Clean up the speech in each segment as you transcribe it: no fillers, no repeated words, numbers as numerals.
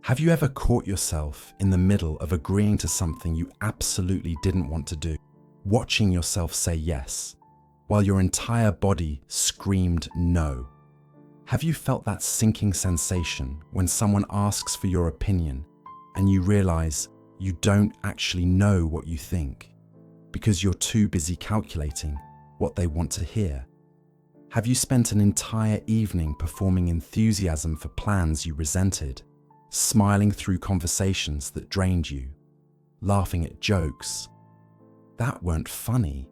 Have you ever caught yourself in the middle of agreeing to something you absolutely didn't want to do, watching yourself say yes, while your entire body screamed no? Have you felt that sinking sensation when someone asks for your opinion and you realize you don't actually know what you think because you're too busy calculating what they want to hear? Have you spent an entire evening performing enthusiasm for plans you resented, smiling through conversations that drained you, laughing at jokes that weren't funny,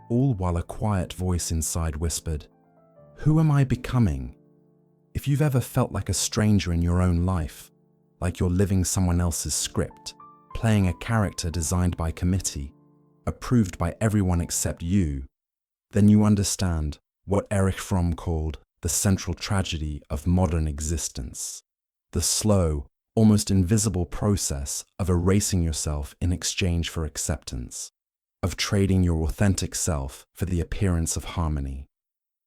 all while a quiet voice inside whispered, "Who am I becoming?" If you've ever felt like a stranger in your own life, like you're living someone else's script, playing a character designed by committee, approved by everyone except you, then you understand what Erich Fromm called the central tragedy of modern existence. The slow, almost invisible process of erasing yourself in exchange for acceptance, of trading your authentic self for the appearance of harmony,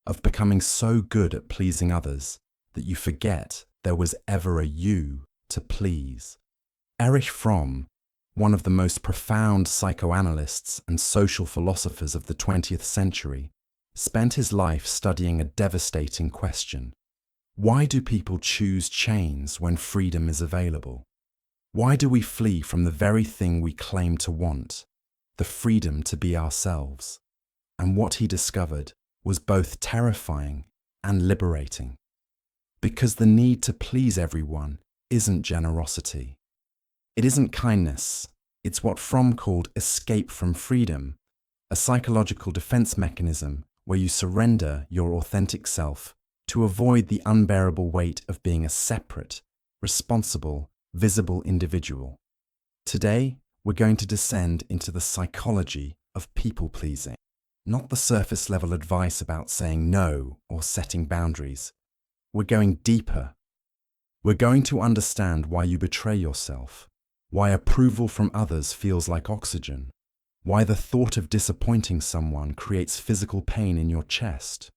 of becoming so good at pleasing others that you forget there was ever a you to please. Erich Fromm, one of the most profound psychoanalysts and social philosophers of the 20th century, spent his life studying a devastating question. Why do people choose chains when freedom is available? Why do we flee from the very thing we claim to want, the freedom to be ourselves? And what he discovered was both terrifying and liberating. Because the need to please everyone isn't generosity. It isn't kindness. It's what Fromm called escape from freedom, a psychological defense mechanism where you surrender your authentic self to avoid the unbearable weight of being a separate, responsible, visible individual. Today, we're going to descend into the psychology of people-pleasing, not the surface-level advice about saying no or setting boundaries. We're going deeper. We're going to understand why you betray yourself, why approval from others feels like oxygen, why the thought of disappointing someone creates physical pain in your chest.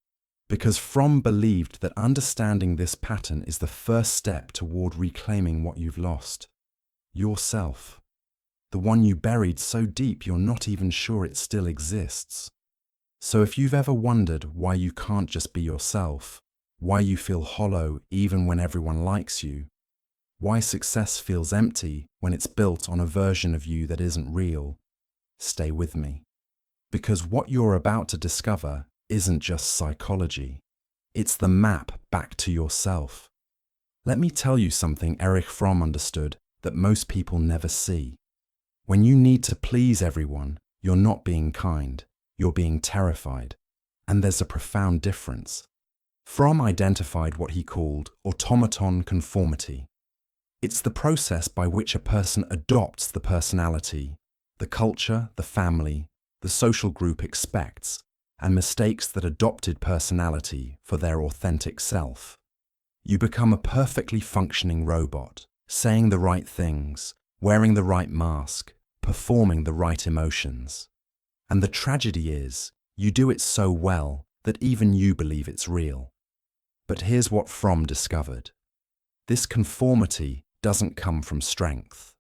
Because Fromm believed that understanding this pattern is the first step toward reclaiming what you've lost. Yourself. The one you buried so deep you're not even sure it still exists. So if you've ever wondered why you can't just be yourself, why you feel hollow even when everyone likes you, why success feels empty when it's built on a version of you that isn't real, stay with me. Because what you're about to discover isn't just psychology. It's the map back to yourself. Let me tell you something Erich Fromm understood that most people never see. When you need to please everyone, you're not being kind, you're being terrified. And there's a profound difference. Fromm identified what he called automaton conformity. It's the process by which a person adopts the personality, the culture, the family, the social group expects, and mistakes that adopted personality for their authentic self. You become a perfectly functioning robot, saying the right things, wearing the right mask, performing the right emotions. And the tragedy is, you do it so well that even you believe it's real. But here's what Fromm discovered. This conformity doesn't come from strength.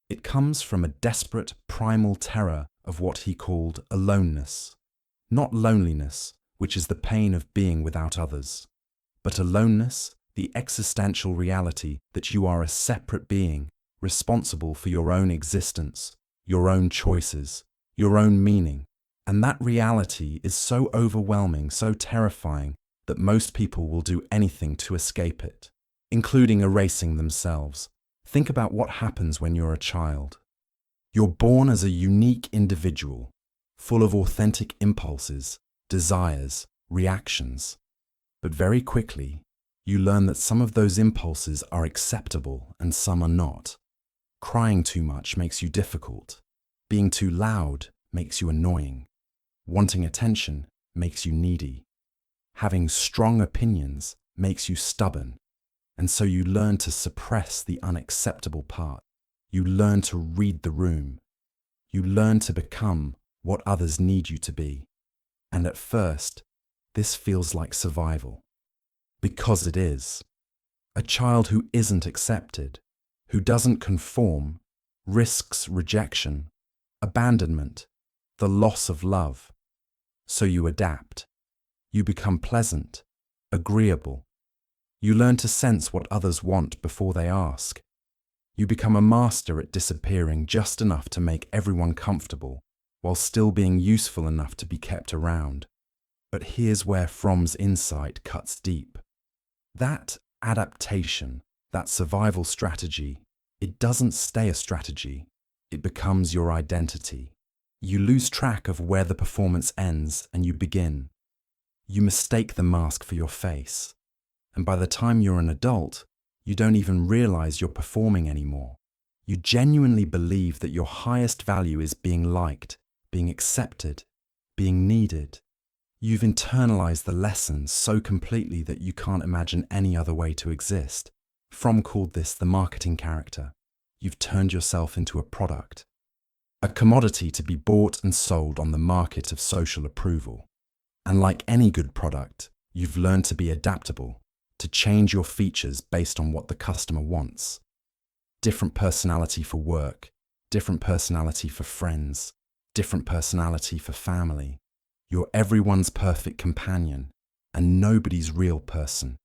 It comes from a desperate primal terror of what he called aloneness. Not loneliness, which is the pain of being without others, but aloneness, the existential reality that you are a separate being, responsible for your own existence, your own choices, your own meaning. And that reality is so overwhelming, so terrifying, that most people will do anything to escape it, including erasing themselves. Think about what happens when you're a child. You're born as a unique individual, full of authentic impulses, desires, reactions. But very quickly, you learn that some of those impulses are acceptable and some are not. Crying too much makes you difficult. Being too loud makes you annoying. Wanting attention makes you needy. Having strong opinions makes you stubborn. And so you learn to suppress the unacceptable part. You learn to read the room. You learn to become what others need you to be. And at first, this feels like survival. Because it is. A child who isn't accepted, who doesn't conform, risks rejection, abandonment, the loss of love. So you adapt. You become pleasant, agreeable. You learn to sense what others want before they ask. You become a master at disappearing just enough to make everyone comfortable, while still being useful enough to be kept around. But here's where Fromm's insight cuts deep. That adaptation, that survival strategy, it doesn't stay a strategy. It becomes your identity. You lose track of where the performance ends and you begin. You mistake the mask for your face. And by the time you're an adult, you don't even realize you're performing anymore. You genuinely believe that your highest value is being liked, being accepted, being needed. You've internalized the lessons so completely that you can't imagine any other way to exist. Fromm called this the marketing character. You've turned yourself into a product, a commodity to be bought and sold on the market of social approval. And like any good product, you've learned to be adaptable, to change your features based on what the customer wants. Different personality for work, different personality for friends, different personality for family. You're everyone's perfect companion and nobody's real person.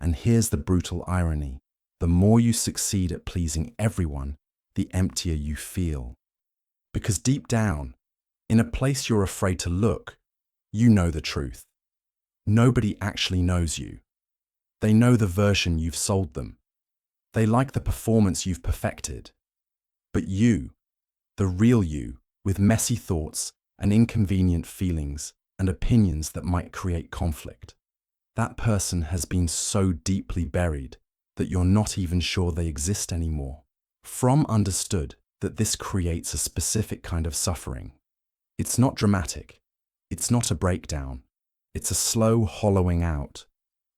And here's the brutal irony. The more you succeed at pleasing everyone, the emptier you feel. Because deep down, in a place you're afraid to look, you know the truth. Nobody actually knows you. They know the version you've sold them. They like the performance you've perfected. But you, the real you, with messy thoughts and inconvenient feelings and opinions that might create conflict, that person has been so deeply buried that you're not even sure they exist anymore. Fromm understood that this creates a specific kind of suffering. It's not dramatic. It's not a breakdown. It's a slow hollowing out,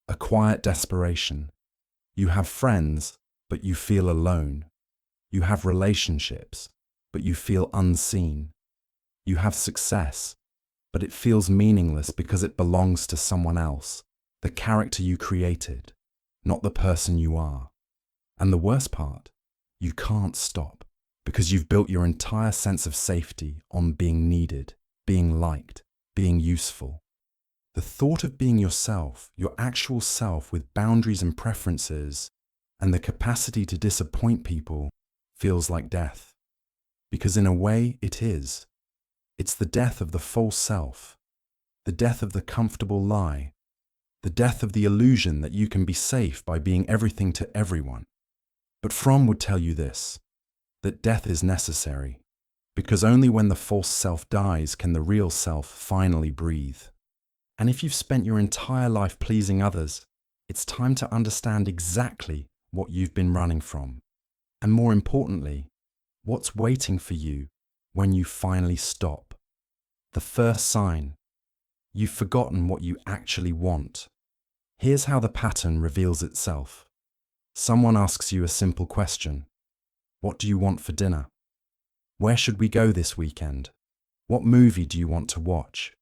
a quiet desperation. You have friends, but you feel alone. You have relationships, but you feel unseen. You have success, but it feels meaningless because it belongs to someone else, the character you created, not the person you are. And the worst part, you can't stop because you've built your entire sense of safety on being needed, being liked, being useful. The thought of being yourself, your actual self with boundaries and preferences, and the capacity to disappoint people feels like death. Because in a way, it is. It's the death of the false self, the death of the comfortable lie, the death of the illusion that you can be safe by being everything to everyone. But Fromm would tell you this, that death is necessary, because only when the false self dies can the real self finally breathe. And if you've spent your entire life pleasing others, it's time to understand exactly what you've been running from. And more importantly, what's waiting for you when you finally stop. The first sign, you've forgotten what you actually want. Here's how the pattern reveals itself. Someone asks you a simple question. What do you want for dinner? Where should we go this weekend? What movie do you want to watch?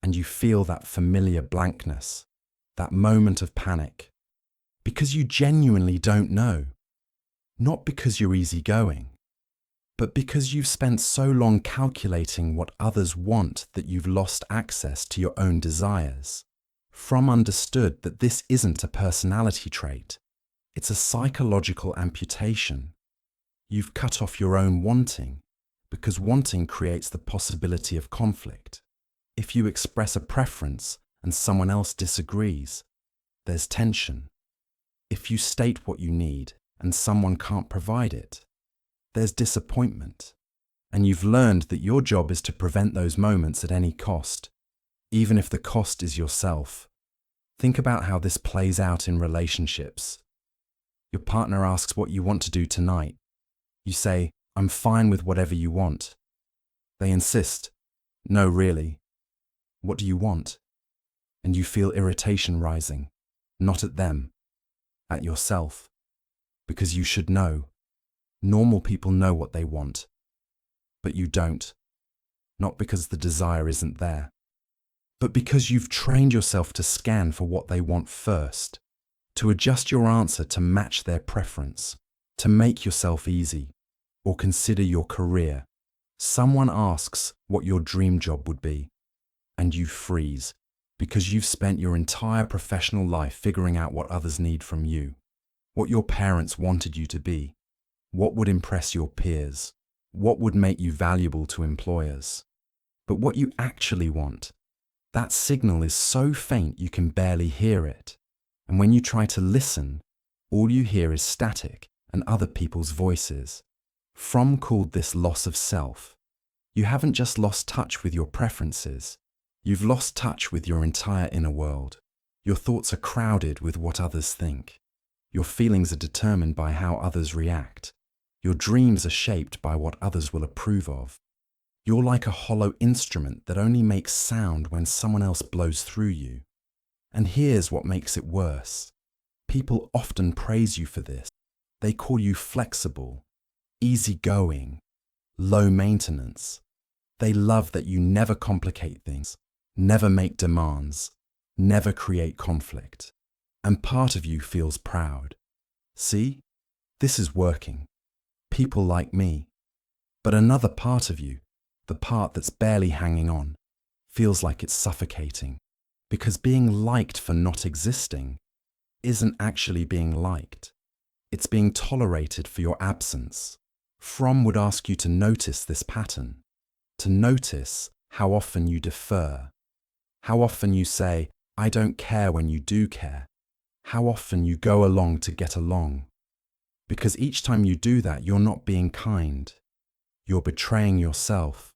And you feel that familiar blankness, that moment of panic, because you genuinely don't know. Not because you're easygoing, but because you've spent so long calculating what others want that you've lost access to your own desires. Fromm understood that this isn't a personality trait. It's a psychological amputation. You've cut off your own wanting, because wanting creates the possibility of conflict. If you express a preference and someone else disagrees, there's tension. If you state what you need and someone can't provide it, there's disappointment. And you've learned that your job is to prevent those moments at any cost, even if the cost is yourself. Think about how this plays out in relationships. Your partner asks what you want to do tonight. You say, I'm fine with whatever you want. They insist, no, really. What do you want? And you feel irritation rising, not at them, at yourself, because you should know. Normal people know what they want, but you don't, not because the desire isn't there, but because you've trained yourself to scan for what they want first, to adjust your answer to match their preference, to make yourself easy, or consider your career. Someone asks what your dream job would be, and you freeze because you've spent your entire professional life figuring out what others need from you, what your parents wanted you to be, what would impress your peers, what would make you valuable to employers. But what you actually want, that signal is so faint you can barely hear it. And when you try to listen, all you hear is static and other people's voices. Fromm called this loss of self. You haven't just lost touch with your preferences, you've lost touch with your entire inner world. Your thoughts are crowded with what others think. Your feelings are determined by how others react. Your dreams are shaped by what others will approve of. You're like a hollow instrument that only makes sound when someone else blows through you. And here's what makes it worse. People often praise you for this. They call you flexible, easygoing, low maintenance. They love that you never complicate things, never make demands, never create conflict. And part of you feels proud. See, this is working. People like me. But another part of you, the part that's barely hanging on, feels like it's suffocating. Because being liked for not existing isn't actually being liked. It's being tolerated for your absence. Fromm would ask you to notice this pattern, to notice how often you defer, how often you say, I don't care when you do care, how often you go along to get along. Because each time you do that, you're not being kind. You're betraying yourself.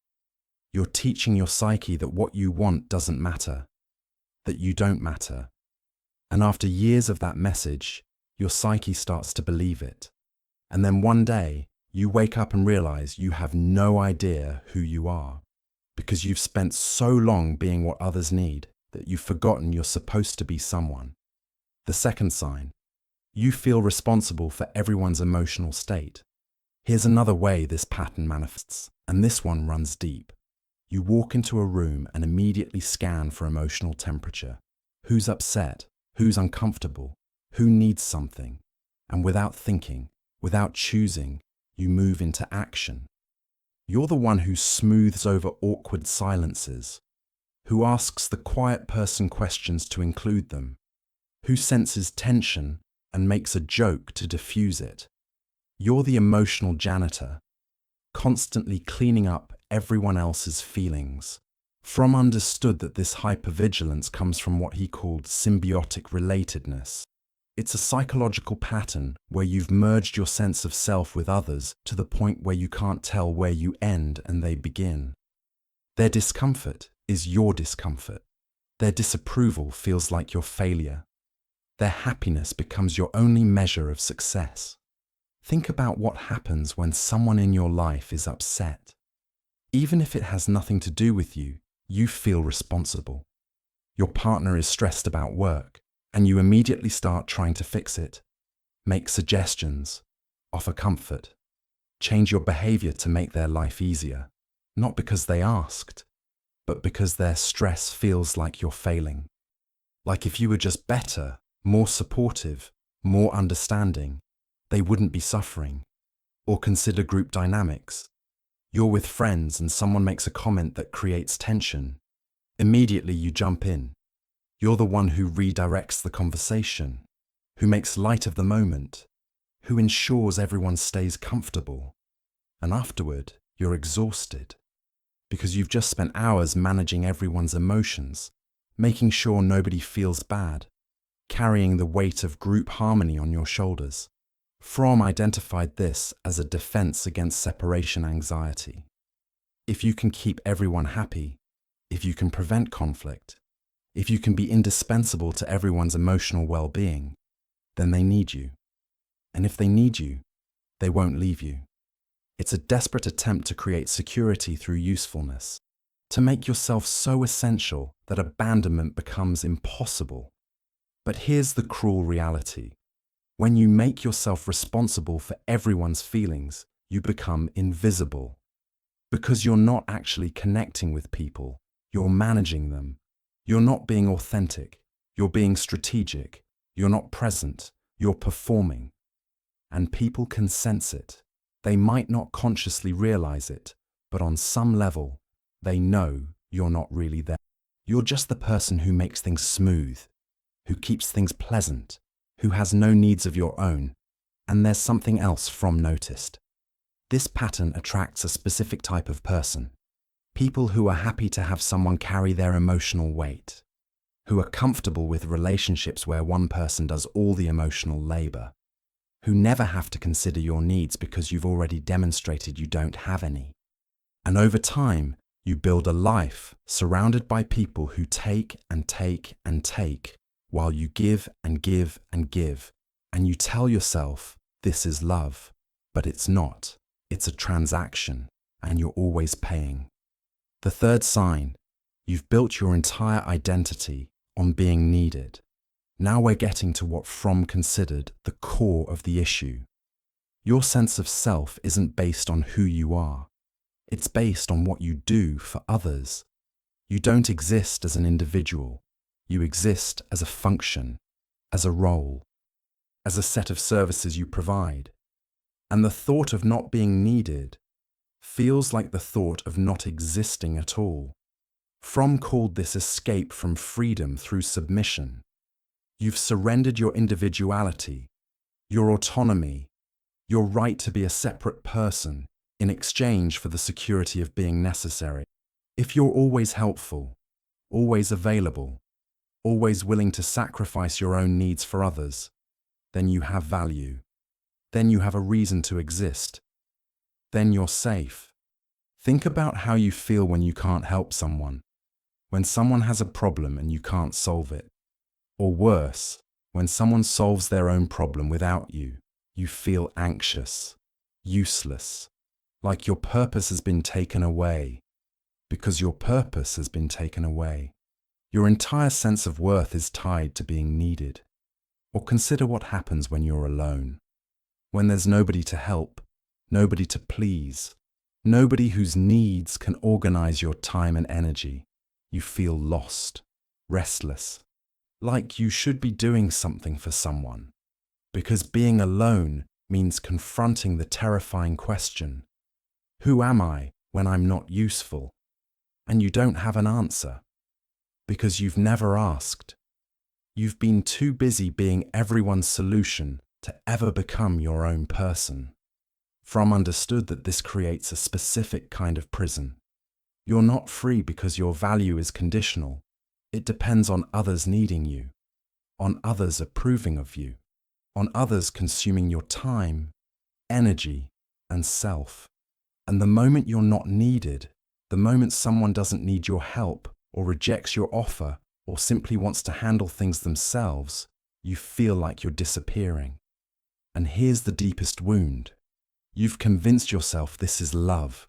You're teaching your psyche that what you want doesn't matter, that you don't matter. And after years of that message, your psyche starts to believe it. And then one day, you wake up and realize you have no idea who you are, because you've spent so long being what others need that you've forgotten you're supposed to be someone. The second sign, you feel responsible for everyone's emotional state. Here's another way this pattern manifests, and this one runs deep. You walk into a room and immediately scan for emotional temperature. Who's upset? Who's uncomfortable? Who needs something? And without thinking, without choosing, you move into action. You're the one who smooths over awkward silences, who asks the quiet person questions to include them, who senses tension and makes a joke to diffuse it. You're the emotional janitor, constantly cleaning up everyone else's feelings. Fromm understood that this hypervigilance comes from what he called symbiotic relatedness. It's a psychological pattern where you've merged your sense of self with others to the point where you can't tell where you end and they begin. Their discomfort is your discomfort. Their disapproval feels like your failure. Their happiness becomes your only measure of success. Think about what happens when someone in your life is upset. Even if it has nothing to do with you, you feel responsible. Your partner is stressed about work, and you immediately start trying to fix it. Make suggestions, offer comfort, change your behavior to make their life easier, not because they asked, but because their stress feels like you're failing. Like if you were just better, more supportive, more understanding, they wouldn't be suffering. Or consider group dynamics. You're with friends and someone makes a comment that creates tension. Immediately you jump in. You're the one who redirects the conversation, who makes light of the moment, who ensures everyone stays comfortable. And afterward, you're exhausted because you've just spent hours managing everyone's emotions, making sure nobody feels bad, carrying the weight of group harmony on your shoulders. Fromm identified this as a defense against separation anxiety. If you can keep everyone happy, if you can prevent conflict, if you can be indispensable to everyone's emotional well-being, then they need you. And if they need you, they won't leave you. It's a desperate attempt to create security through usefulness, to make yourself so essential that abandonment becomes impossible. But here's the cruel reality. When you make yourself responsible for everyone's feelings, you become invisible. Because you're not actually connecting with people, you're managing them. You're not being authentic, you're being strategic. You're not present, you're performing. and people can sense it. They might not consciously realize it, but on some level, they know you're not really there. You're just the person who makes things smooth, who keeps things pleasant, who has no needs of your own. And there's something else Fromm noticed. This pattern attracts a specific type of person. People who are happy to have someone carry their emotional weight, who are comfortable with relationships where one person does all the emotional labor, who never have to consider your needs because you've already demonstrated you don't have any. And over time, you build a life surrounded by people who take and take and take while you give and give and give. And you tell yourself, this is love, but it's not. It's a transaction, and you're always paying. The third sign, you've built your entire identity on being needed. Now we're getting to what Fromm considered the core of the issue. Your sense of self isn't based on who you are. It's based on what you do for others. You don't exist as an individual. You exist as a function, as a role, as a set of services you provide. And the thought of not being needed feels like the thought of not existing at all. Fromm called this escape from freedom through submission. You've surrendered your individuality, your autonomy, your right to be a separate person in exchange for the security of being necessary. If you're always helpful, always available, always willing to sacrifice your own needs for others, then you have value. Then you have a reason to exist. Then you're safe. Think about how you feel when you can't help someone, when someone has a problem and you can't solve it. Or worse, when someone solves their own problem without you, you feel anxious, useless, like your purpose has been taken away. Because your purpose has been taken away. Your entire sense of worth is tied to being needed. Or consider what happens when you're alone. When there's nobody to help, nobody to please, nobody whose needs can organize your time and energy. You feel lost, restless, like you should be doing something for someone. Because being alone means confronting the terrifying question, who am I when I'm not useful? And you don't have an answer. Because you've never asked. You've been too busy being everyone's solution to ever become your own person. Fromm understood that this creates a specific kind of prison. You're not free because your value is conditional. It depends on others needing you, on others approving of you, on others consuming your time, energy, and self. And the moment you're not needed, the moment someone doesn't need your help or rejects your offer or simply wants to handle things themselves, you feel like you're disappearing. And here's the deepest wound. You've convinced yourself this is love,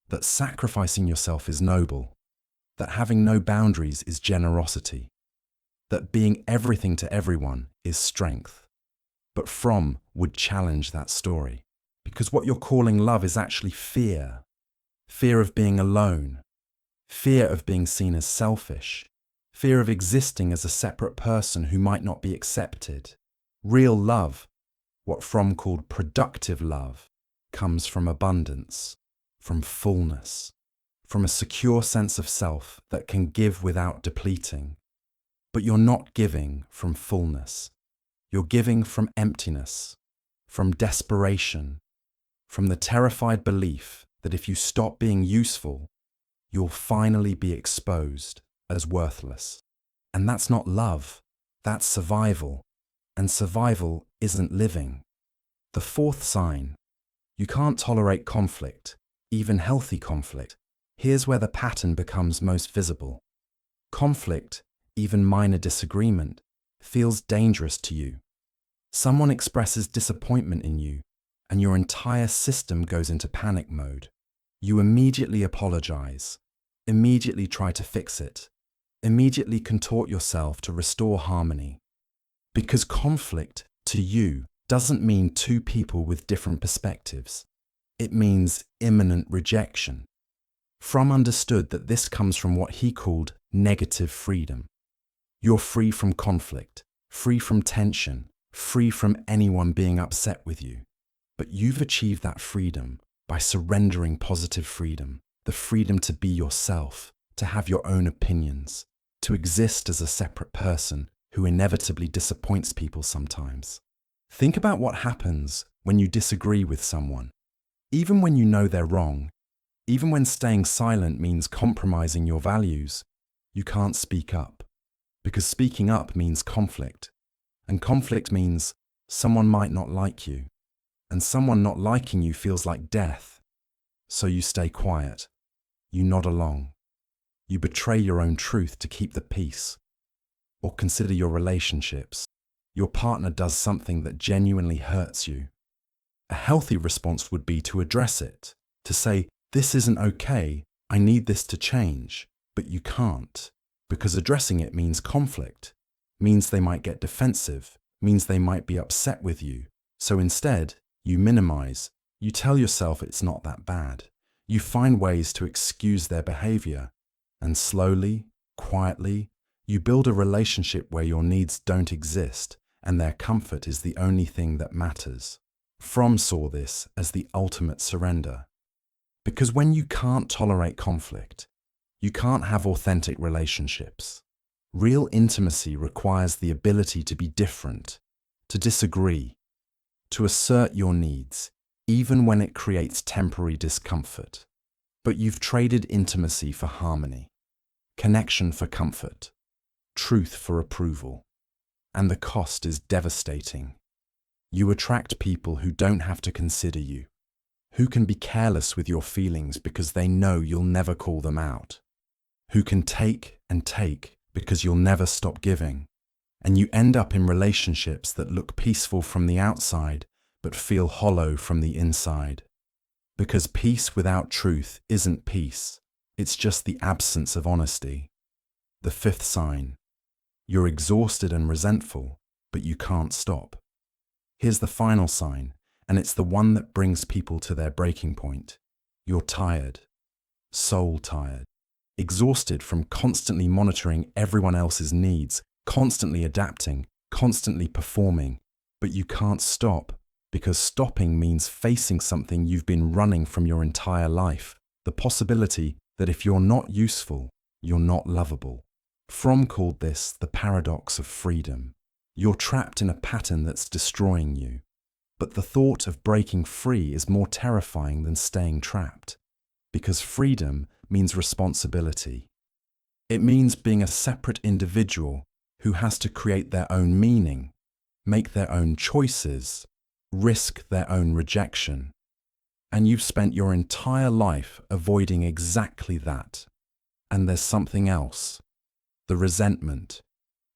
that sacrificing yourself is noble, that having no boundaries is generosity, that being everything to everyone is strength. But Fromm would challenge that story, because what you're calling love is actually fear. Fear of being alone, fear of being seen as selfish, fear of existing as a separate person who might not be accepted. Real love, what Fromm called productive love, comes from abundance, from fullness, from a secure sense of self that can give without depleting. But you're not giving from fullness. You're giving from emptiness, from desperation, from the terrified belief that if you stop being useful, you'll finally be exposed as worthless. And that's not love, that's survival. And survival isn't living. The fourth sign, you can't tolerate conflict, even healthy conflict. Here's where the pattern becomes most visible. Conflict, even minor disagreement, feels dangerous to you. Someone expresses disappointment in you, and your entire system goes into panic mode. You immediately apologize, immediately try to fix it, immediately contort yourself to restore harmony. Because conflict, to you, doesn't mean two people with different perspectives. It means imminent rejection. Fromm understood that this comes from what he called negative freedom. You're free from conflict, free from tension, free from anyone being upset with you. But you've achieved that freedom by surrendering positive freedom, the freedom to be yourself, to have your own opinions, to exist as a separate person who inevitably disappoints people sometimes. Think about what happens when you disagree with someone. Even when you know they're wrong, even when staying silent means compromising your values, you can't speak up. Because speaking up means conflict. And conflict means someone might not like you. And someone not liking you feels like death. So you stay quiet. You nod along. You betray your own truth to keep the peace. Or consider your relationships. Your partner does something that genuinely hurts you. A healthy response would be to address it, to say, "This isn't okay, I need this to change," but you can't, because addressing it means conflict, means they might get defensive, means they might be upset with you. So instead, you minimize, you tell yourself it's not that bad. You find ways to excuse their behavior, and slowly, quietly, you build a relationship where your needs don't exist and their comfort is the only thing that matters. Fromm saw this as the ultimate surrender. Because when you can't tolerate conflict, you can't have authentic relationships. Real intimacy requires the ability to be different, to disagree, to assert your needs, even when it creates temporary discomfort. But you've traded intimacy for harmony, connection for comfort, truth for approval. And the cost is devastating. You attract people who don't have to consider you, who can be careless with your feelings because they know you'll never call them out, who can take and take because you'll never stop giving. And you end up in relationships that look peaceful from the outside but feel hollow from the inside. Because peace without truth isn't peace, it's just the absence of honesty. The fifth sign. You're exhausted and resentful, but you can't stop. Here's the final sign, and it's the one that brings people to their breaking point. You're tired, soul tired, exhausted from constantly monitoring everyone else's needs, constantly adapting, constantly performing, but you can't stop, because stopping means facing something you've been running from your entire life, the possibility that if you're not useful, you're not lovable. Fromm called this the paradox of freedom. You're trapped in a pattern that's destroying you. But the thought of breaking free is more terrifying than staying trapped. Because freedom means responsibility. It means being a separate individual who has to create their own meaning, make their own choices, risk their own rejection. And you've spent your entire life avoiding exactly that. And there's something else. The resentment.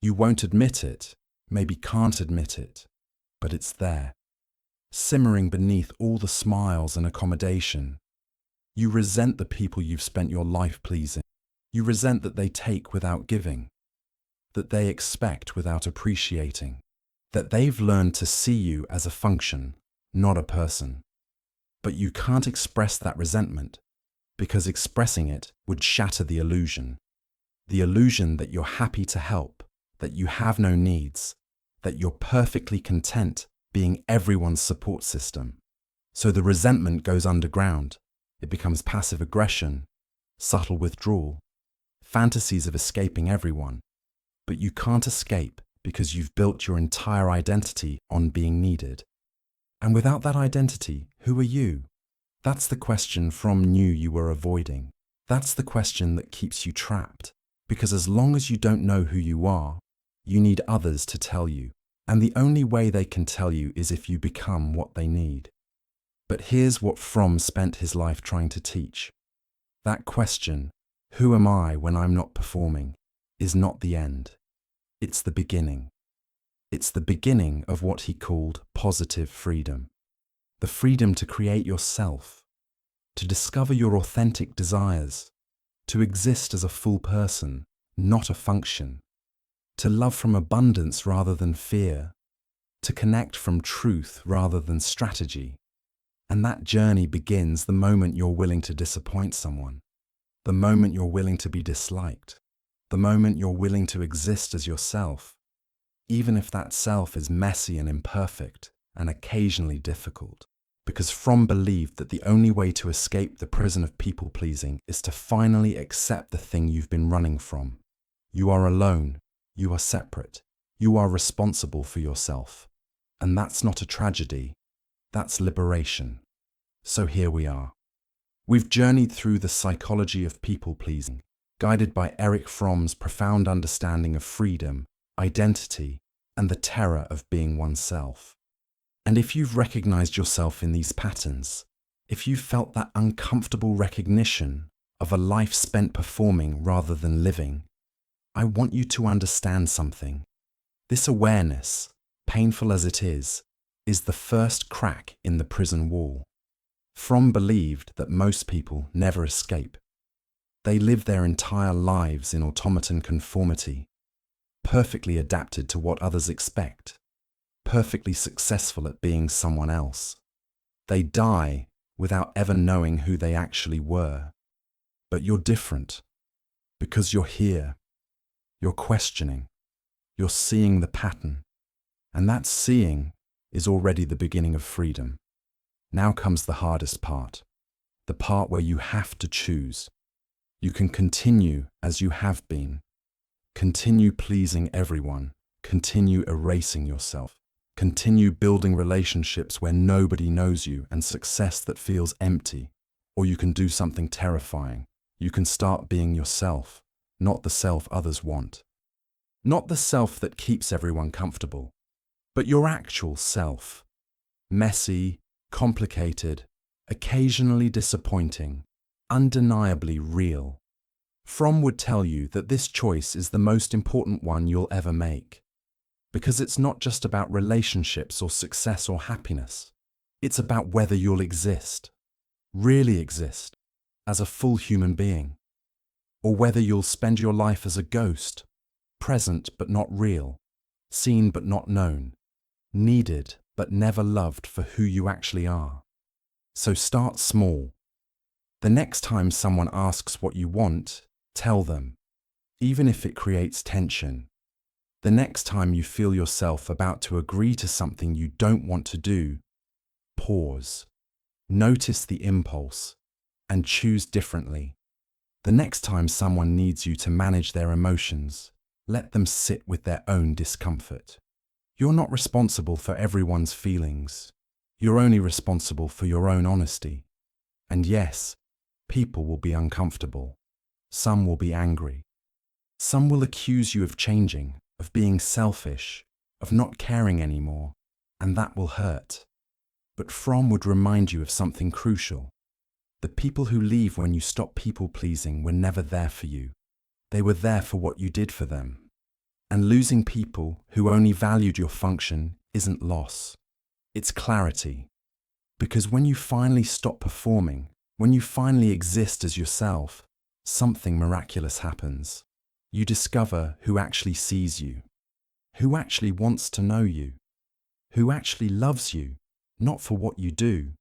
You won't admit it, maybe can't admit it, but it's there, simmering beneath all the smiles and accommodation. You resent the people you've spent your life pleasing. You resent that they take without giving, that they expect without appreciating, that they've learned to see you as a function, not a person. But you can't express that resentment, because expressing it would shatter the illusion that you're happy to help, that you have no needs, that you're perfectly content being everyone's support system. So the resentment goes underground. It becomes passive aggression, subtle withdrawal, fantasies of escaping everyone. But you can't escape because you've built your entire identity on being needed. And without that identity, who are you? That's the question Fromm knew you were avoiding. That's the question that keeps you trapped. Because as long as you don't know who you are, you need others to tell you. And the only way they can tell you is if you become what they need. But here's what Fromm spent his life trying to teach. That question, who am I when I'm not performing, is not the end. It's the beginning. It's the beginning of what he called positive freedom. The freedom to create yourself, to discover your authentic desires, to exist as a full person, not a function, to love from abundance rather than fear, to connect from truth rather than strategy. And that journey begins the moment you're willing to disappoint someone, the moment you're willing to be disliked, the moment you're willing to exist as yourself, even if that self is messy and imperfect and occasionally difficult. Because Fromm believed that the only way to escape the prison of people-pleasing is to finally accept the thing you've been running from. You are alone, you are separate, you are responsible for yourself. And that's not a tragedy, that's liberation. So here we are. We've journeyed through the psychology of people-pleasing, guided by Erich Fromm's profound understanding of freedom, identity, and the terror of being oneself. And if you've recognized yourself in these patterns, if you've felt that uncomfortable recognition of a life spent performing rather than living, I want you to understand something. This awareness, painful as it is the first crack in the prison wall. Fromm believed that most people never escape. They live their entire lives in automaton conformity, perfectly adapted to what others expect, perfectly successful at being someone else. They die without ever knowing who they actually were. But you're different, because you're here, you're questioning, you're seeing the pattern, and that seeing is already the beginning of freedom. Now comes the hardest part, the part where you have to choose. You can continue as you have been, continue pleasing everyone, continue erasing yourself, continue building relationships where nobody knows you and success that feels empty. Or you can do something terrifying. You can start being yourself, not the self others want. Not the self that keeps everyone comfortable, but your actual self. Messy, complicated, occasionally disappointing, undeniably real. Fromm would tell you that this choice is the most important one you'll ever make. Because it's not just about relationships or success or happiness. It's about whether you'll exist, really exist, as a full human being. Or whether you'll spend your life as a ghost, present but not real, seen but not known, needed but never loved for who you actually are. So start small. The next time someone asks what you want, tell them, even if it creates tension. The next time you feel yourself about to agree to something you don't want to do, pause, notice the impulse, and choose differently. The next time someone needs you to manage their emotions, let them sit with their own discomfort. You're not responsible for everyone's feelings. You're only responsible for your own honesty. And yes, people will be uncomfortable. Some will be angry. Some will accuse you of changing, of being selfish, of not caring anymore, and that will hurt. But Fromm would remind you of something crucial. The people who leave when you stop people-pleasing were never there for you. They were there for what you did for them. And losing people who only valued your function isn't loss. It's clarity. Because when you finally stop performing, when you finally exist as yourself, something miraculous happens. You discover who actually sees you, who actually wants to know you, who actually loves you, not for what you do,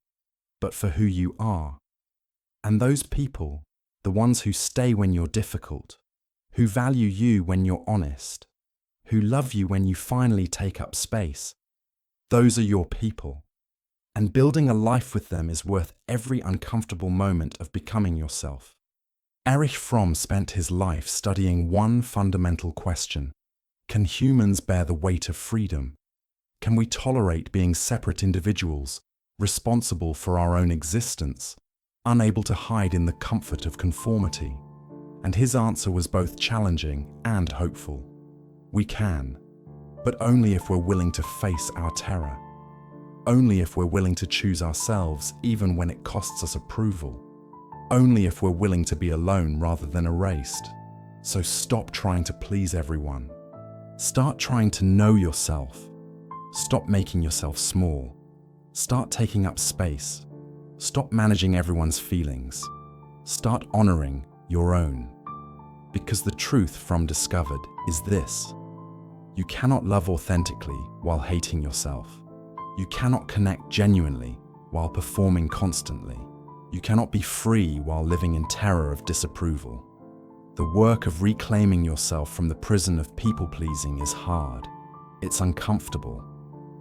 but for who you are. And those people, the ones who stay when you're difficult, who value you when you're honest, who love you when you finally take up space, those are your people. And building a life with them is worth every uncomfortable moment of becoming yourself. Erich Fromm spent his life studying one fundamental question. Can humans bear the weight of freedom? Can we tolerate being separate individuals, responsible for our own existence, unable to hide in the comfort of conformity? And his answer was both challenging and hopeful. We can, but only if we're willing to face our terror. Only if we're willing to choose ourselves even when it costs us approval. Only if we're willing to be alone rather than erased. So stop trying to please everyone. Start trying to know yourself. Stop making yourself small. Start taking up space. Stop managing everyone's feelings. Start honoring your own. Because the truth Fromm discovered is this. You cannot love authentically while hating yourself. You cannot connect genuinely while performing constantly. You cannot be free while living in terror of disapproval. The work of reclaiming yourself from the prison of people-pleasing is hard. It's uncomfortable.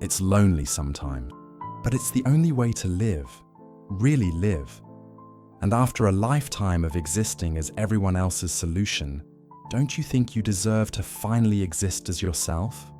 It's lonely sometimes. But it's the only way to live, really live. And after a lifetime of existing as everyone else's solution, don't you think you deserve to finally exist as yourself?